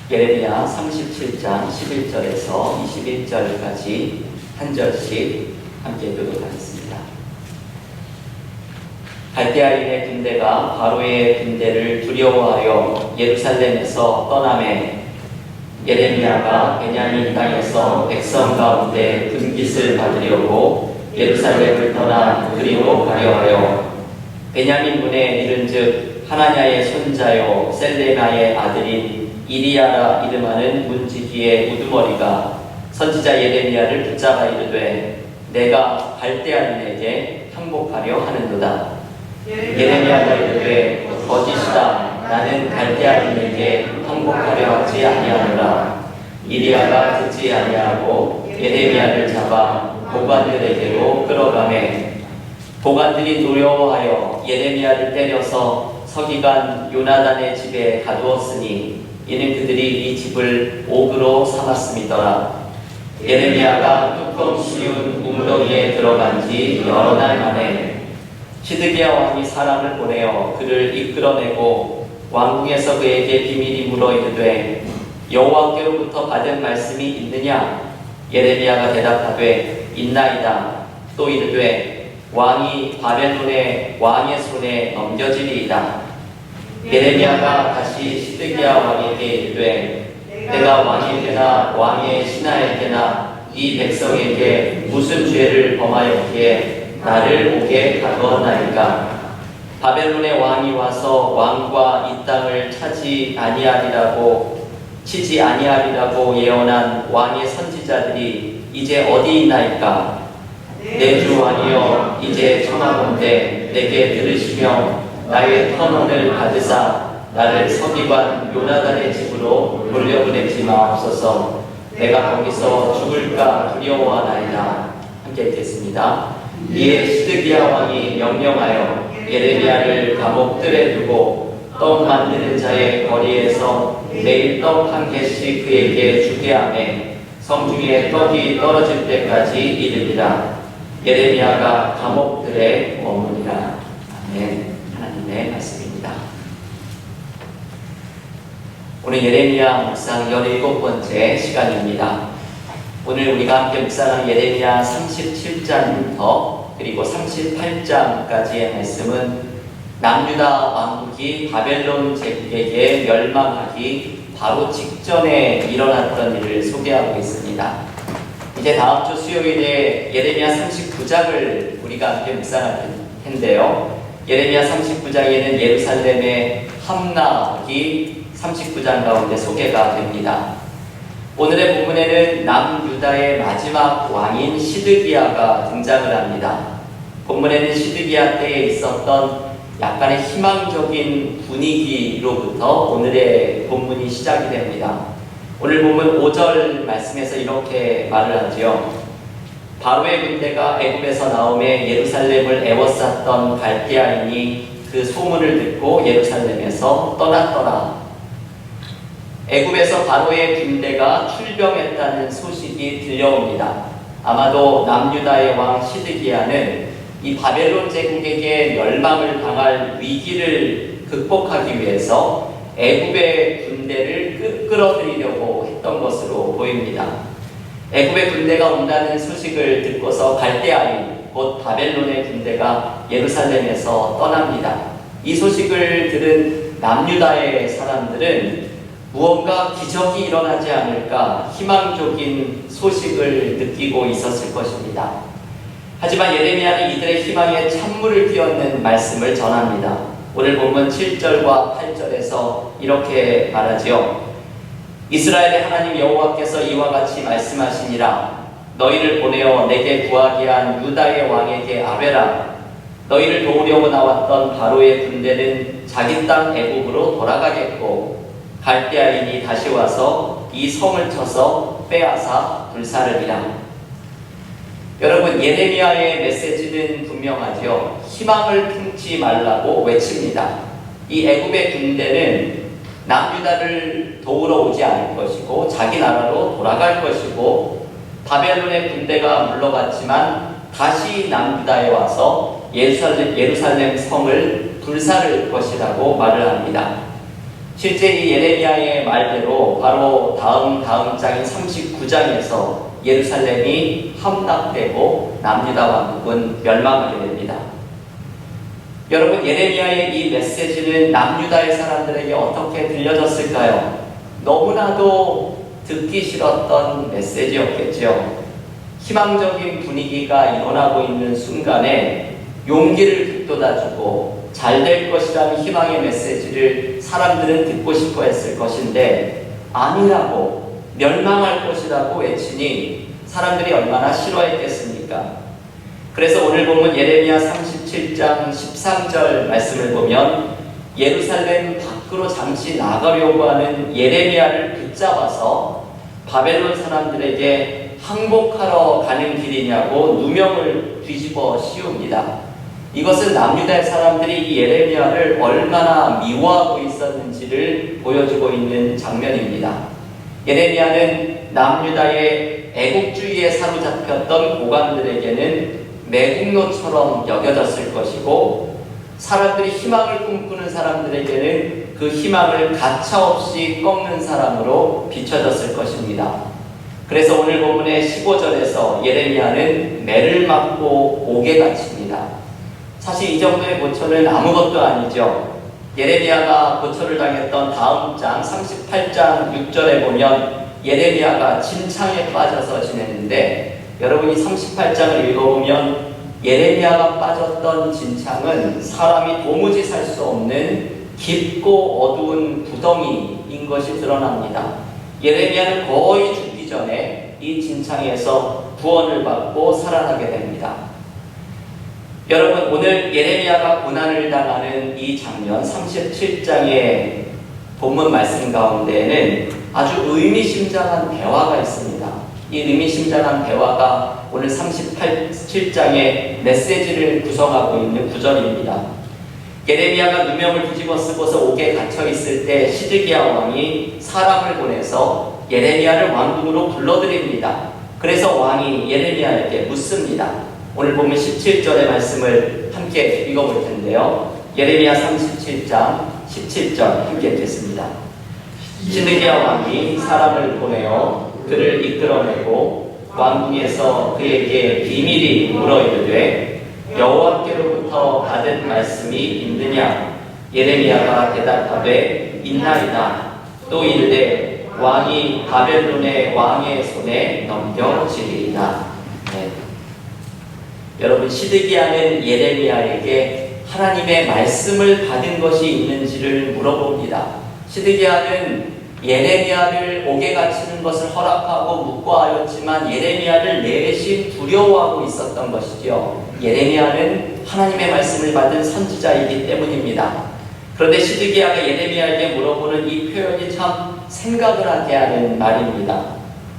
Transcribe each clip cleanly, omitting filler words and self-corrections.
예레미야 37장 11절에서 21절까지 한 절씩 함께 교독하겠습니다. 갈대아인의 군대가 바로의 군대를 두려워하여 예루살렘에서 떠나매 예레미야가 베냐민 땅에서 백성 가운데 분깃을 받으려고 예루살렘을 떠나 그리로 가려 하여 베냐민 문에 이른즉 하나냐의 손자요 셀레마의 아들인 이리야라 이름하는 문지기의 우두머리가 선지자 예레미야를 붙잡아 이르되 내가 갈대아인에게 항복하려 하는도다. 예레미야가 이르되 거짓이다. 나는 갈대아인에게 항복하려 하지 아니하노라. 이리야가 듣지 아니하고 예레미야를 잡아 보관들에게로 끌어가매 보관들이 두려워하여 예레미야를 때려서 서기관 요나단의 집에 가두었으니 이는 그들이 이 집을 옥으로 삼았음이더라. 예레미야가 뚜껑 씌운 웅덩이에 들어간 지 여러 날 만에 시드기야 왕이 사람을 보내어 그를 이끌어내고 왕궁에서 그에게 비밀이 물어 이르되 여호와께로부터 받은 말씀이 있느냐? 예레미야가 대답하되 있나이다. 또 이르되 왕이 바벨론의 왕의 손에 넘겨지리이다. 예레미야가 다시 시드기야 왕에게 이르되 내가 왕에게나 왕의 신하에게나 이 백성에게 무슨 죄를 범하였기에 나를 옥에 가두었나이까? 바벨론의 왕이 와서 왕과 이 땅을 치지 아니하리라고 예언한 왕의 선지자들이 이제 어디 있나이까? 내 주 왕이여 이제 청하건대 내게 들으시며 나의 터논을 받으사 나를 서기관 요나단의 집으로 돌려보내지 마옵소서. 내가 거기서 죽을까 두려워하나이다. 함께 읽겠습니다. 이에 시드기야 왕이 명령하여 예레미야를 감옥들에 두고 떡 만드는 자의 거리에서 매일 떡 한 개씩 그에게 주게 하매 성중에 떡이 떨어질 때까지 이르리라. 예레미야가 감옥들에 머무리라. 아멘. 하나님의 말씀입니다. 오늘 예레미야 묵상 17번째 시간입니다. 오늘 우리가 함께 묵상한 예레미야 37장부터 그리고 38장까지의 말씀은 남유다 왕국이 바벨론 제국에게 멸망하기 바로 직전에 일어났던 일을 소개하고 있습니다. 이제 다음 주 수요일에 예레미야 39장을 우리가 함께 묵상할 텐데요. 예레미야 39장에는 예루살렘의 함락이 39장 가운데 소개가 됩니다. 오늘의 본문에는 남유다의 마지막 왕인 시드기야가 등장을 합니다. 본문에는 시드기야 때에 있었던 약간의 희망적인 분위기로부터 오늘의 본문이 시작이 됩니다. 오늘 본문 5절 말씀에서 이렇게 말을 하지요. 바로의 군대가 애굽에서 나오매 예루살렘을 에워쌌던 갈대아인이 그 소문을 듣고 예루살렘에서 떠났더라. 애굽에서 바로의 군대가 출병했다는 소식이 들려옵니다. 아마도 남유다의 왕 시드기야는 이 바벨론 제국에게 멸망을 당할 위기를 극복하기 위해서 애굽의 군대를 끌어들이려고 했던 것으로 보입니다. 애굽의 군대가 온다는 소식을 듣고서 갈대아인 곧 바벨론의 군대가 예루살렘에서 떠납니다. 이 소식을 들은 남유다의 사람들은 무언가 기적이 일어나지 않을까 희망적인 소식을 느끼고 있었을 것입니다. 하지만 예레미야는 이들의 희망에 찬물을 끼얹는 말씀을 전합니다. 오늘 본문 7절과 8절에서 이렇게 말하지요. 이스라엘의 하나님 여호와께서 이와 같이 말씀하시니라. 너희를 보내어 내게 구하게 한 유다의 왕에게 아뢰라. 너희를 도우려고 나왔던 바로의 군대는 자기 땅 애굽으로 돌아가겠고 갈대아인이 다시 와서 이 성을 쳐서 빼앗아 불사르리라. 여러분, 예레미야의 메시지는 분명하죠. 희망을 품지 말라고 외칩니다. 이 애굽의 군대는 남유다를 도우러 오지 않을 것이고 자기 나라로 돌아갈 것이고 바벨론의 군대가 물러갔지만 다시 남유다에 와서 예루살렘 성을 불사를 것이라고 말을 합니다. 실제 이 예레미야의 말대로 바로 다음 장인 39장에서 예루살렘이 함락되고 남유다 왕국은 멸망하게 됩니다. 여러분, 예레미야의 이 메시지는 남유다의 사람들에게 어떻게 들려졌을까요? 너무나도 듣기 싫었던 메시지였겠죠. 희망적인 분위기가 일어나고 있는 순간에 용기를 북돋아주고 잘 될 것이라는 희망의 메시지를 사람들은 듣고 싶어 했을 것인데, 아니라고, 멸망할 것이라고 외치니 사람들이 얼마나 싫어했겠습니까? 그래서 오늘 보면 예레미야 37장 13절 말씀을 보면 예루살렘 밖으로 잠시 나가려고 하는 예레미야를 붙잡아서 바벨론 사람들에게 항복하러 가는 길이냐고 누명을 뒤집어 씌웁니다. 이것은 남유다의 사람들이 이 예레미야를 얼마나 미워하고 있었는지를 보여주고 있는 장면입니다. 예레미야는 남유다의 애국주의에 사로잡혔던 고관들에게는 매국노처럼 여겨졌을 것이고, 사람들이 희망을 꿈꾸는 사람들에게는 그 희망을 가차없이 꺾는 사람으로 비춰졌을 것입니다. 그래서 오늘 본문의 15절에서 예레미야는 매를 맞고 옥에 갇힙니다. 사실 이 정도의 고초는 아무것도 아니죠. 예레미야가 고초를 당했던 다음 장 38장 6절에 보면 예레미야가 진창에 빠져서 지냈는데, 여러분이 38장을 읽어보면 예레미야가 빠졌던 진창은 사람이 도무지 살 수 없는 깊고 어두운 구덩이인 것이 드러납니다. 예레미야는 거의 죽기 전에 이 진창에서 구원을 받고 살아나게 됩니다. 여러분, 오늘 예레미야가 고난을 당하는 이 장면 37장의 본문 말씀 가운데에는 아주 의미심장한 대화가 있습니다. 이 의미심장한 대화가 오늘 37장의 메시지를 구성하고 있는 구절입니다. 예레미야가 누명을 뒤집어 쓰고서 옥에 갇혀 있을 때 시드기야 왕이 사람을 보내서 예레미야를 왕궁으로 불러들입니다. 그래서 왕이 예레미야에게 묻습니다. 오늘 보면 17절의 말씀을 함께 읽어볼 텐데요. 예레미야 37장 17절 함께 읽겠습니다. 시드기야 왕이 사람을 보내어 그를 이끌어내고 왕궁에서 그에게 비밀이 물어 이르되 여호와께로부터 받은 말씀이 있느냐? 예레미야가 대답하되 있나이다. 또 이르되 왕이 바벨론의 왕의 손에 넘겨지리이다. 네. 여러분, 시드기야는 예레미야에게 하나님의 말씀을 받은 것이 있는지를 물어봅니다. 시드기야는 예레미야를 옥에 갇히는 것을 허락하고 묵과하였지만 예레미야를 내심 두려워하고 있었던 것이지요. 예레미야는 하나님의 말씀을 받은 선지자이기 때문입니다. 그런데 시드기야가 예레미야에게 물어보는 이 표현이 참 생각을 하게 하는 말입니다.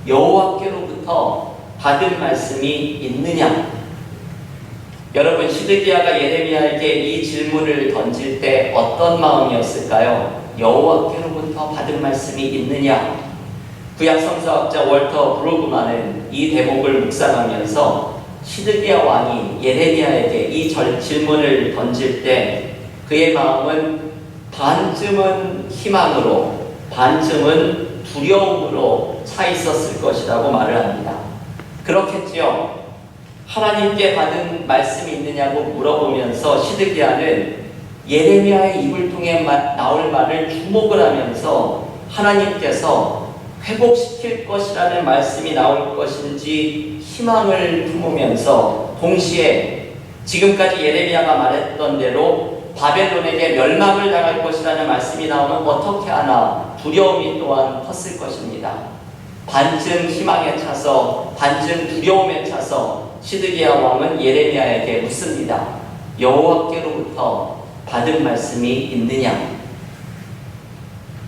여호와께로부터 받은 말씀이 있느냐? 여러분, 시드기야가 예레미야에게 이 질문을 던질 때 어떤 마음이었을까요? 여호와께로부터 받은 말씀이 있느냐? 구약 성서학자 월터 브루그만은 이 대목을 묵상하면서 시드기야 왕이 예레미야에게 이 질문을 던질 때 그의 마음은 반쯤은 희망으로 반쯤은 두려움으로 차 있었을 것이라고 말을 합니다. 그렇겠지요. 하나님께 받은 말씀이 있느냐고 물어보면서 시드기야는 예레미야의 입을 통해 나올 말을 주목을 하면서 하나님께서 회복시킬 것이라는 말씀이 나올 것인지 희망을 품으면서 동시에 지금까지 예레미야가 말했던 대로 바벨론에게 멸망을 당할 것이라는 말씀이 나오면 어떻게 하나 두려움이 또한 컸을 것입니다. 반쯤 희망에 차서 반쯤 두려움에 차서 시드기야 왕은 예레미야에게 묻습니다. 여호와께로부터 받은 말씀이 있느냐?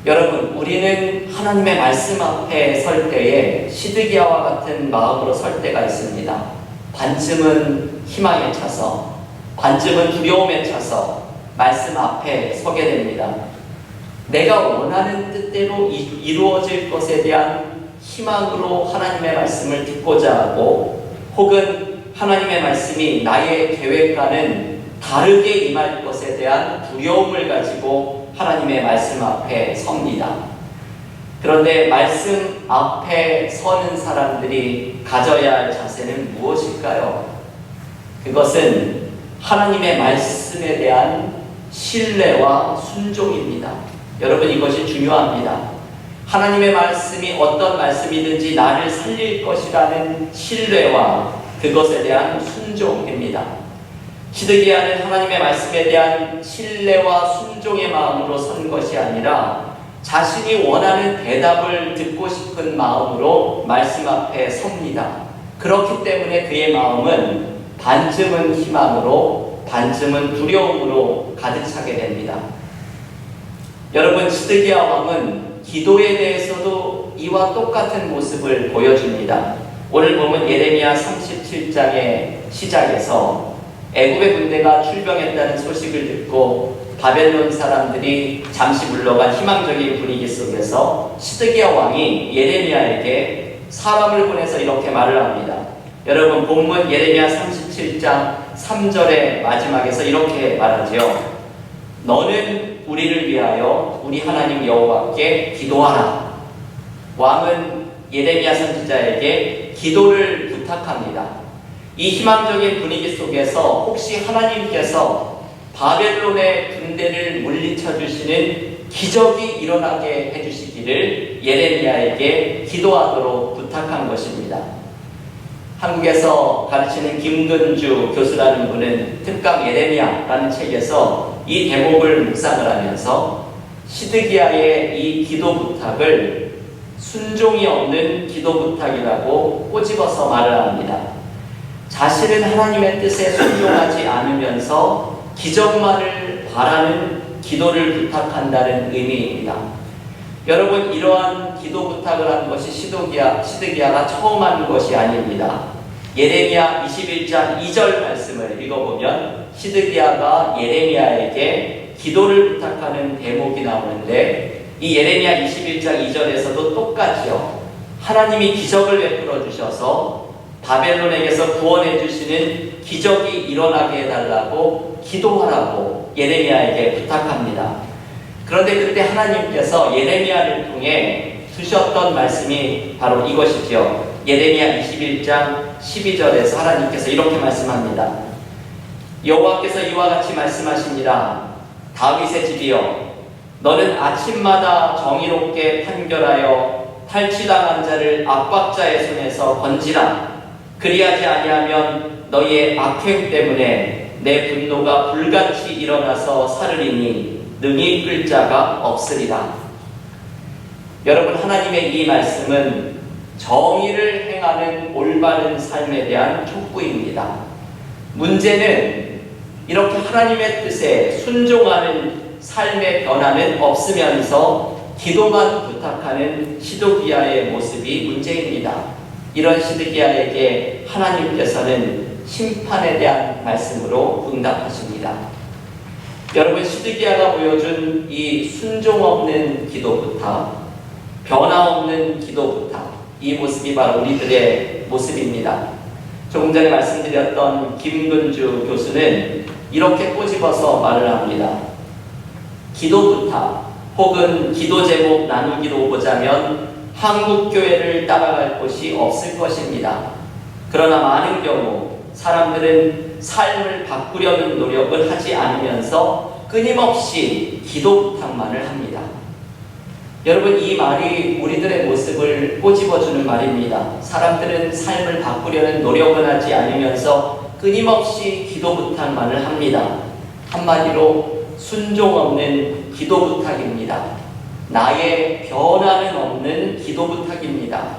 여러분, 우리는 하나님의 말씀 앞에 설 때에 시드기야와 같은 마음으로 설 때가 있습니다. 반쯤은 희망에 차서, 반쯤은 두려움에 차서 말씀 앞에 서게 됩니다. 내가 원하는 뜻대로 이루어질 것에 대한 희망으로 하나님의 말씀을 듣고자 하고, 혹은 하나님의 말씀이 나의 계획과는 다르게 임할 것에 대한 두려움을 가지고 하나님의 말씀 앞에 섭니다. 그런데 말씀 앞에 서는 사람들이 가져야 할 자세는 무엇일까요? 그것은 하나님의 말씀에 대한 신뢰와 순종입니다. 여러분, 이것이 중요합니다. 하나님의 말씀이 어떤 말씀이든지 나를 살릴 것이라는 신뢰와 그것에 대한 순종입니다. 시드기야는 하나님의 말씀에 대한 신뢰와 순종의 마음으로 선 것이 아니라 자신이 원하는 대답을 듣고 싶은 마음으로 말씀 앞에 섭니다. 그렇기 때문에 그의 마음은 반쯤은 희망으로 반쯤은 두려움으로 가득 차게 됩니다. 여러분, 시드기야 왕은 기도에 대해서도 이와 똑같은 모습을 보여줍니다. 오늘 보면 예레미야 37장의 시작에서 애굽의 군대가 출병했다는 소식을 듣고 바벨론 사람들이 잠시 물러간 희망적인 분위기 속에서 시드기야 왕이 예레미야에게 사람을 보내서 이렇게 말을 합니다. 여러분, 본문 예레미야 37장 3절의 마지막에서 이렇게 말하지요. 너는 우리를 위하여 우리 하나님 여호와께 기도하라. 왕은 예레미야 선지자에게 기도를 부탁합니다. 이 희망적인 분위기 속에서 혹시 하나님께서 바벨론의 군대를 물리쳐 주시는 기적이 일어나게 해주시기를 예레미야에게 기도하도록 부탁한 것입니다. 한국에서 가르치는 김근주 교수라는 분은 특강 예레미야라는 책에서 이 대목을 묵상을 하면서 시드기야의 이 기도 부탁을 순종이 없는 기도 부탁이라고 꼬집어서 말을 합니다. 자신은 하나님의 뜻에 순종하지 않으면서 기적만을 바라는 기도를 부탁한다는 의미입니다. 여러분, 이러한 기도 부탁을 한 것이 시드기야가 처음 한 것이 아닙니다. 예레미야 21장 2절 말씀을 읽어보면 시드기야가 예레미야에게 기도를 부탁하는 대목이 나오는데 이 예레미야 21장 2절에서도 똑같이요. 하나님이 기적을 베풀어 주셔서 바벨론에게서 구원해 주시는 기적이 일어나게 해달라고 기도하라고 예레미야에게 부탁합니다. 그런데 그때 하나님께서 예레미야를 통해 주셨던 말씀이 바로 이것이지요. 예레미야 21장 12절에서 하나님께서 이렇게 말씀합니다. 여호와께서 이와 같이 말씀하시니라. 다윗의 집이여, 너는 아침마다 정의롭게 판결하여 탈취당한 자를 압박자의 손에서 건지라. 그리하지 아니하면 너희의 악행 때문에 내 분노가 불같이 일어나서 사르리니 능히 끌 자가 없으리라. 여러분, 하나님의 이 말씀은 정의를 행하는 올바른 삶에 대한 촉구입니다. 문제는 이렇게 하나님의 뜻에 순종하는 삶의 변화는 없으면서 기도만 부탁하는 시드기야의 모습이 문제입니다. 이런 시드기야에게 하나님께서는 심판에 대한 말씀으로 응답하십니다. 여러분, 시드기야가 보여준 이 순종 없는 기도 부탁, 변화 없는 기도 부탁, 이 모습이 바로 우리들의 모습입니다. 조금 전에 말씀드렸던 김근주 교수는 이렇게 꼬집어서 말을 합니다. 기도 부탁 혹은 기도 제목 나누기로 보자면 한국 교회를 따라갈 곳이 없을 것입니다. 그러나 많은 경우 사람들은 삶을 바꾸려는 노력을 하지 않으면서 끊임없이 기도 부탁만을 합니다. 여러분, 이 말이 우리들의 모습을 꼬집어주는 말입니다. 사람들은 삶을 바꾸려는 노력을 하지 않으면서 끊임없이 기도 부탁만을 합니다. 한마디로 순종 없는 기도 부탁입니다. 나의 변화는 없는 기도 부탁입니다.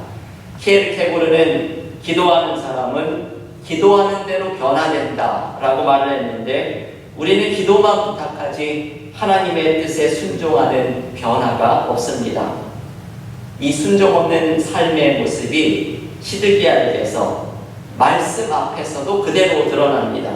키에르케고르는 기도하는 사람은 기도하는 대로 변화된다 라고 말을 했는데 우리는 기도만 부탁하지 하나님의 뜻에 순종하는 변화가 없습니다. 이 순종 없는 삶의 모습이 시드기야에게서 말씀 앞에서도 그대로 드러납니다.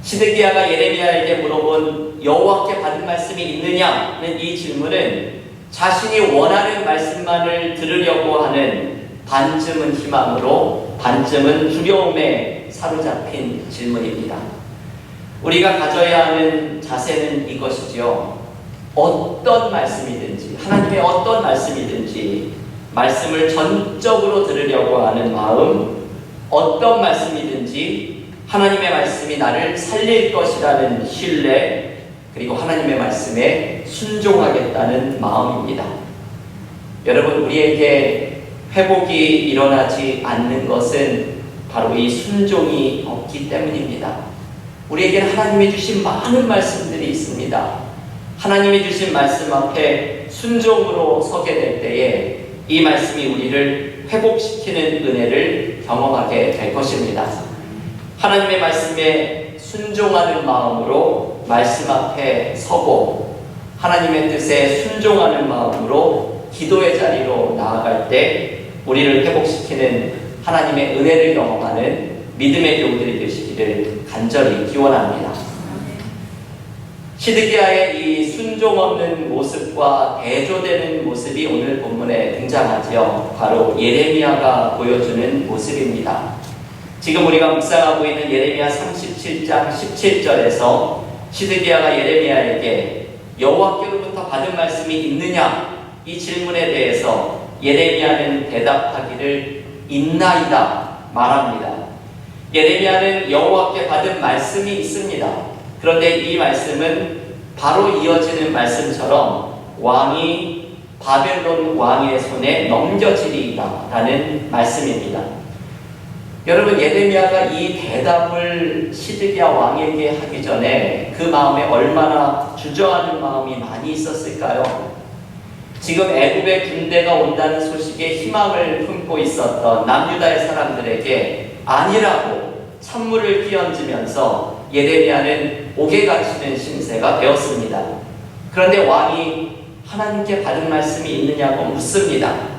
시드기야가 예레미야에게 물어본 여호와께 받은 말씀이 있느냐는 이 질문은 자신이 원하는 말씀만을 들으려고 하는 반쯤은 희망으로 반쯤은 두려움에 사로잡힌 질문입니다. 우리가 가져야 하는 자세는 이것이지요. 어떤 말씀이든지, 하나님의 어떤 말씀이든지 말씀을 전적으로 들으려고 하는 마음, 어떤 말씀이든지 하나님의 말씀이 나를 살릴 것이라는 신뢰, 그리고 하나님의 말씀에 순종하겠다는 마음입니다. 여러분, 우리에게 회복이 일어나지 않는 것은 바로 이 순종이 없기 때문입니다. 우리에게는 하나님이 주신 많은 말씀들이 있습니다. 하나님이 주신 말씀 앞에 순종으로 서게 될 때에 이 말씀이 우리를 회복시키는 은혜를 경험하게 될 것입니다. 하나님의 말씀에 순종하는 마음으로 말씀 앞에 서고 하나님의 뜻에 순종하는 마음으로 기도의 자리로 나아갈 때 우리를 회복시키는 하나님의 은혜를 경험하는 믿음의 교우들이 되시기를 간절히 기원합니다. 시드기야의 이 순종 없는 모습과 대조되는 모습이 오늘 본문에 등장하지요. 바로 예레미야가 보여주는 모습입니다. 지금 우리가 묵상하고 있는 예레미야 37장 17절에서 시드기야가 예레미야에게 여호와께로부터 받은 말씀이 있느냐? 이 질문에 대해서 예레미야는 대답하기를 있나이다 말합니다. 예레미야는 여호와께 받은 말씀이 있습니다. 그런데 이 말씀은 바로 이어지는 말씀처럼 왕이 바벨론 왕의 손에 넘겨지리이다 라는 말씀입니다. 여러분, 예레미야가 이 대답을 시드기야 왕에게 하기 전에 그 마음에 얼마나 주저하는 마음이 많이 있었을까요? 지금 애굽의 군대가 온다는 소식에 희망을 품고 있었던 남유다의 사람들에게 아니라고 찬물을 끼얹으면서 예레미야는 옥에 갇히는 신세가 되었습니다. 그런데 왕이 하나님께 받은 말씀이 있느냐고 묻습니다.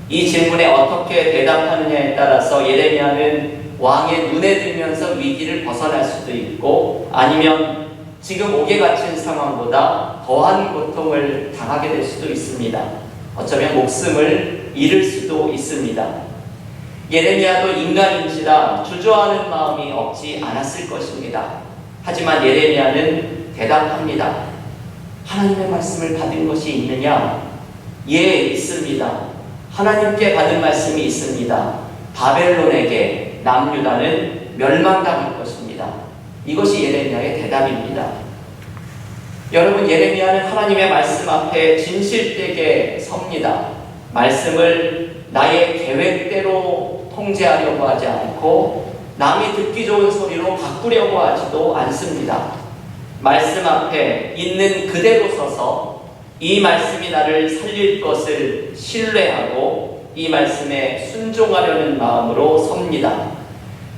이 질문에 어떻게 대답하느냐에 따라서 예레미야는 왕의 눈에 들면서 위기를 벗어날 수도 있고 아니면 지금 옥에 갇힌 상황보다 더한 고통을 당하게 될 수도 있습니다. 어쩌면 목숨을 잃을 수도 있습니다. 예레미야도 인간인지라 주저하는 마음이 없지 않았을 것입니다. 하지만 예레미야는 대답합니다. 하나님의 말씀을 받은 것이 있느냐? 예, 있습니다. 하나님께 받은 말씀이 있습니다. 바벨론에게 남유다는 멸망당할 것입니다. 이것이 예레미야의 대답입니다. 여러분, 예레미야는 하나님의 말씀 앞에 진실되게 섭니다. 말씀을 나의 계획대로 통제하려고 하지 않고 남이 듣기 좋은 소리로 바꾸려고 하지도 않습니다. 말씀 앞에 있는 그대로 서서 이 말씀이 나를 살릴 것을 신뢰하고 이 말씀에 순종하려는 마음으로 섭니다.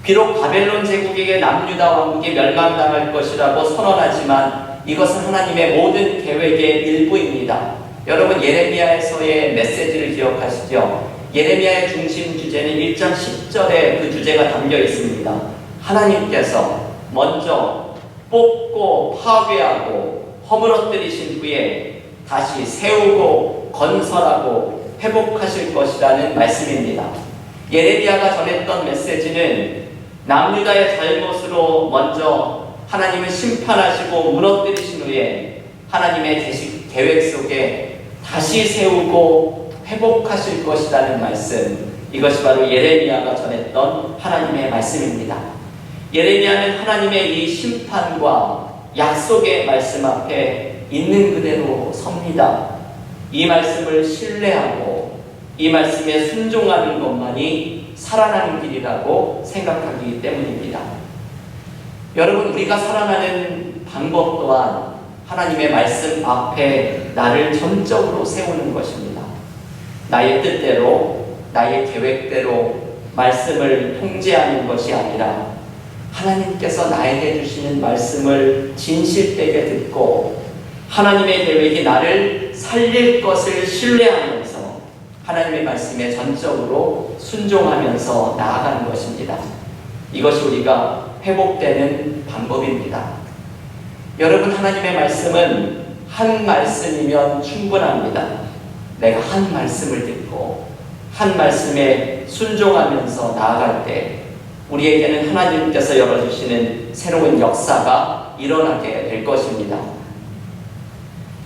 비록 바벨론 제국에게 남유다 왕국이 멸망당할 것이라고 선언하지만 이것은 하나님의 모든 계획의 일부입니다. 여러분, 예레미야에서의 메시지를 기억하시죠? 예레미야의 중심 주제는 1장 10절에 그 주제가 담겨 있습니다. 하나님께서 먼저 뽑고 파괴하고 허물어뜨리신 후에 다시 세우고 건설하고 회복하실 것이라는 말씀입니다. 예레미야가 전했던 메시지는 남유다의 잘못으로 먼저 하나님을 심판하시고 무너뜨리신 후에 하나님의 계획 속에 다시 세우고 회복하실 것이라는 말씀, 이것이 바로 예레미야가 전했던 하나님의 말씀입니다. 예레미야는 하나님의 이 심판과 약속의 말씀 앞에 있는 그대로 섭니다. 이 말씀을 신뢰하고 이 말씀에 순종하는 것만이 살아나는 길이라고 생각하기 때문입니다. 여러분, 우리가 살아나는 방법 또한 하나님의 말씀 앞에 나를 전적으로 세우는 것입니다. 나의 뜻대로, 나의 계획대로 말씀을 통제하는 것이 아니라 하나님께서 나에게 주시는 말씀을 진실되게 듣고 하나님의 계획이 나를 살릴 것을 신뢰하면서 하나님의 말씀에 전적으로 순종하면서 나아가는 것입니다. 이것이 우리가 회복되는 방법입니다. 여러분, 하나님의 말씀은 한 말씀이면 충분합니다. 내가 한 말씀을 듣고 한 말씀에 순종하면서 나아갈 때 우리에게는 하나님께서 열어주시는 새로운 역사가 일어나게 될 것입니다.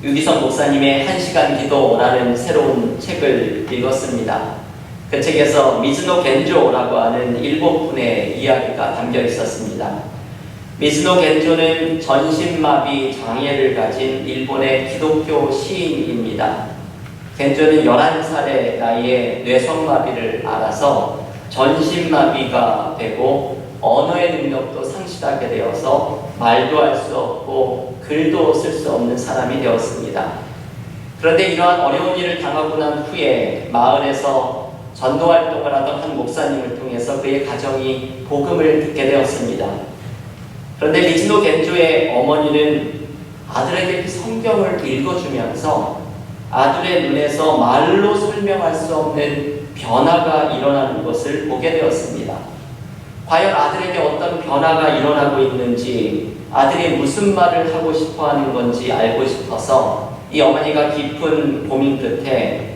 유기성 목사님의 1시간 기도라는 새로운 책을 읽었습니다. 그 책에서 미즈노 겐조라고 하는 일본 분의 이야기가 담겨 있었습니다. 미즈노 겐조는 전신마비 장애를 가진 일본의 기독교 시인입니다. 겐조는 11살의 나이에 뇌성마비를 앓아서 전신마비가 되고 언어의 능력도 상실하게 되어서 말도 할 수 없고 글도 쓸 수 없는 사람이 되었습니다. 그런데 이러한 어려운 일을 당하고 난 후에 마을에서 전도활동을 하던 한 목사님을 통해서 그의 가정이 복음을 듣게 되었습니다. 그런데 미즈노 겐조의 어머니는 아들에게 성경을 읽어주면서 아들의 눈에서 말로 설명할 수 없는 변화가 일어나는 것을 보게 되었습니다. 과연 아들에게 어떤 변화가 일어나고 있는지, 아들이 무슨 말을 하고 싶어 하는 건지 알고 싶어서 이 어머니가 깊은 고민 끝에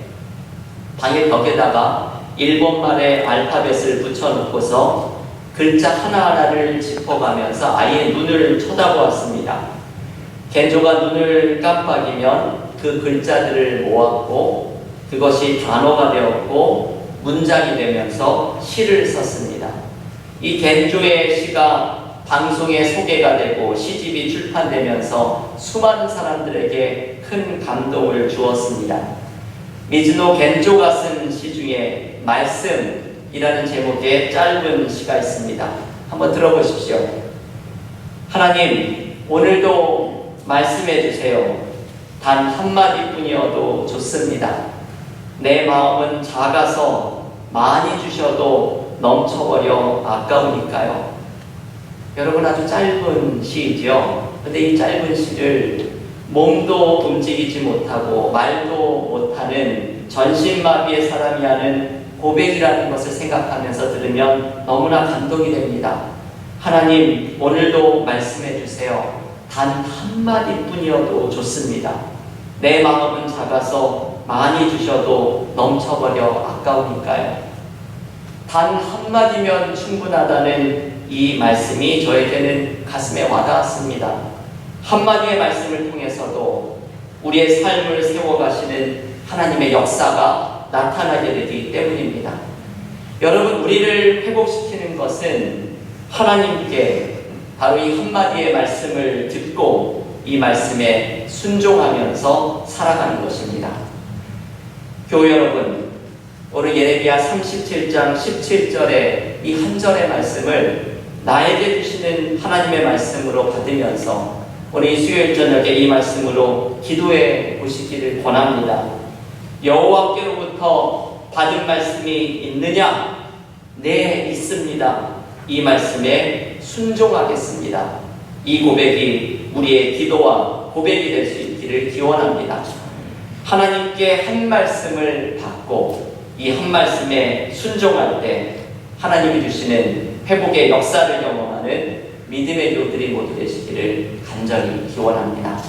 방의 벽에다가 일본말의 알파벳을 붙여놓고서 글자 하나하나를 짚어가면서 아이의 눈을 쳐다보았습니다. 겐조가 눈을 깜빡이면 그 글자들을 모았고 그것이 단어가 되었고 문장이 되면서 시를 썼습니다. 이 겐조의 시가 방송에 소개가 되고 시집이 출판되면서 수많은 사람들에게 큰 감동을 주었습니다. 미즈노 겐조가 쓴 시 중에 말씀이라는 제목의 짧은 시가 있습니다. 한번 들어보십시오. 하나님, 오늘도 말씀해 주세요. 단 한마디뿐이어도 좋습니다. 내 마음은 작아서 많이 주셔도 넘쳐버려 아까우니까요. 여러분, 아주 짧은 시이죠. 근데 이 짧은 시를 몸도 움직이지 못하고 말도 못하는 전신마비의 사람이 하는 고백이라는 것을 생각하면서 들으면 너무나 감동이 됩니다. 하나님, 오늘도 말씀해 주세요. 단 한마디뿐이어도 좋습니다. 내 마음은 작아서 많이 주셔도 넘쳐버려 아까우니까요. 단 한마디면 충분하다는 이 말씀이 저에게는 가슴에 와닿았습니다. 한마디의 말씀을 통해서도 우리의 삶을 세워가시는 하나님의 역사가 나타나게 되기 때문입니다. 여러분, 우리를 회복시키는 것은 하나님께 바로 이 한마디의 말씀을 듣고 이 말씀에 순종하면서 살아가는 것입니다. 교회 여러분, 오늘 예레미야 37장 17절의 이 한 절의 말씀을 나에게 주시는 하나님의 말씀으로 받으면서 오늘 이 수요일 저녁에 이 말씀으로 기도해 보시기를 권합니다. 여호와께로부터 받은 말씀이 있느냐? 네, 있습니다. 이 말씀에 순종하겠습니다. 이 고백이 우리의 기도와 고백이 될 수 있기를 기원합니다. 하나님께 한 말씀을 받고 이 한 말씀에 순종할 때 하나님이 주시는 회복의 역사를 경험하는 믿음의 교들이 모두 되시기를 간절히 기원합니다.